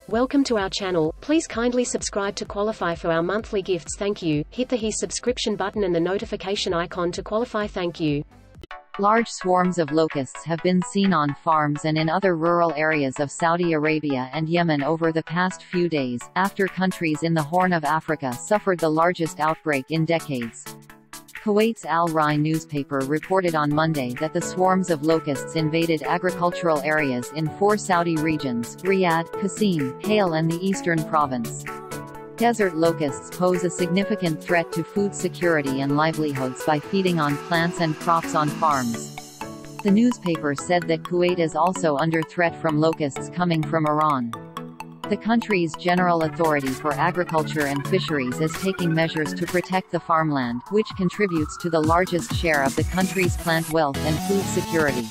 Welcome to our channel. Please kindly subscribe to qualify for our monthly gifts. Thank you. Hit the subscription button and the notification icon to qualify. Thank you. Large swarms of locusts have been seen on farms and in other rural areas of Saudi Arabia and Yemen over the past few days, after countries in the Horn of Africa suffered the largest outbreak in decades. Kuwait's Al Rai newspaper reported on Monday that the swarms of locusts invaded agricultural areas in 4 Saudi regions: Riyadh, Qasim, Hale and the Eastern Province. Desert locusts pose a significant threat to food security and livelihoods by feeding on plants and crops on farms. The newspaper said that Kuwait is also under threat from locusts coming from Iran. The country's General Authority for Agriculture and Fisheries is taking measures to protect the farmland, which contributes to the largest share of the country's plant wealth and food security.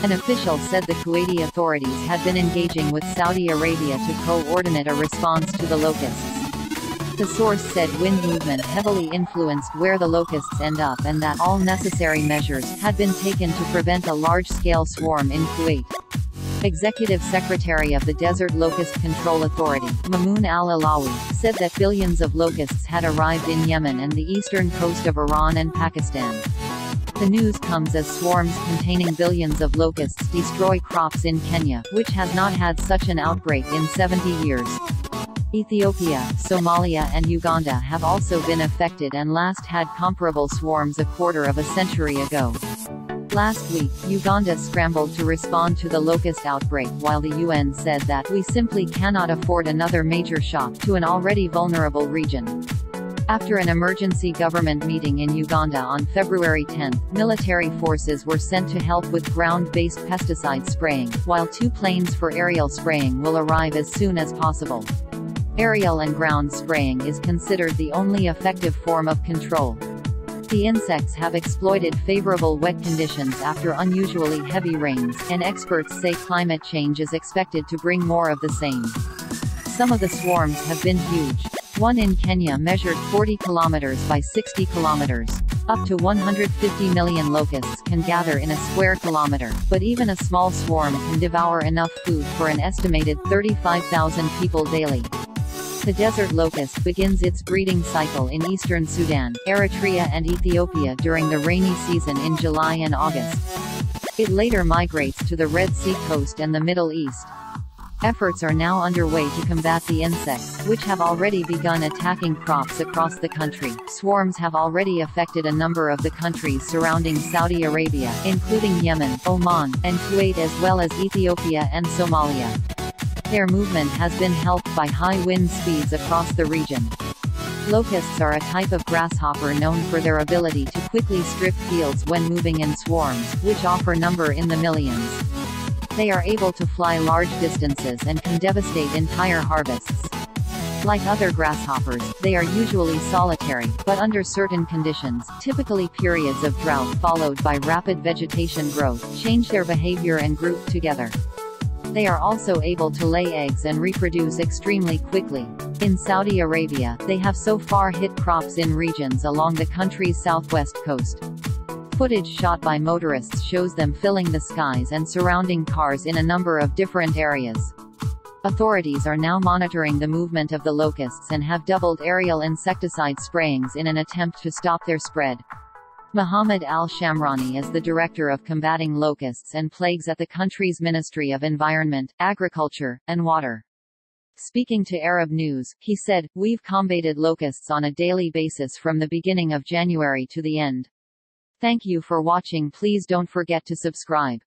An official said the Kuwaiti authorities had been engaging with Saudi Arabia to coordinate a response to the locusts. The source said wind movement heavily influenced where the locusts end up and that all necessary measures had been taken to prevent a large-scale swarm in Kuwait. Executive Secretary of the Desert Locust Control Authority, Mamoun al-Alawi, said that billions of locusts had arrived in Yemen and the eastern coast of Iran and Pakistan. The news comes as swarms containing billions of locusts destroy crops in Kenya, which has not had such an outbreak in 70 years. Ethiopia, Somalia and Uganda have also been affected and last had comparable swarms a quarter of a century ago. Last week, Uganda scrambled to respond to the locust outbreak while the UN said that we simply cannot afford another major shock to an already vulnerable region. After an emergency government meeting in Uganda on February 10, military forces were sent to help with ground-based pesticide spraying, while 2 planes for aerial spraying will arrive as soon as possible. Aerial and ground spraying is considered the only effective form of control. The insects have exploited favorable wet conditions after unusually heavy rains, and experts say climate change is expected to bring more of the same. Some of the swarms have been huge. One in Kenya measured 40 kilometers by 60 kilometers. Up to 150 million locusts can gather in a square kilometer, but even a small swarm can devour enough food for an estimated 35,000 people daily. The desert locust begins its breeding cycle in eastern Sudan, Eritrea and Ethiopia during the rainy season in July and August. It later migrates to the Red Sea coast and the Middle East. Efforts are now underway to combat the insects, which have already begun attacking crops across the country. Swarms have already affected a number of the countries surrounding Saudi Arabia, including Yemen, Oman, and Kuwait, as well as Ethiopia and Somalia. Their movement has been helped by high wind speeds across the region. Locusts are a type of grasshopper known for their ability to quickly strip fields when moving in swarms, which often number in the millions. They are able to fly large distances and can devastate entire harvests. Like other grasshoppers, they are usually solitary, but under certain conditions, typically periods of drought followed by rapid vegetation growth, change their behavior and group together. They are also able to lay eggs and reproduce extremely quickly. In Saudi Arabia, they have so far hit crops in regions along the country's southwest coast. Footage shot by motorists shows them filling the skies and surrounding cars in a number of different areas. Authorities are now monitoring the movement of the locusts and have doubled aerial insecticide sprayings in an attempt to stop their spread. Mohammed Al-Shamrani is the director of combating locusts and plagues at the country's Ministry of Environment, Agriculture, and Water. Speaking to Arab News, he said, "We've combated locusts on a daily basis from the beginning of January to the end. Thank you for watching. Please don't forget to subscribe."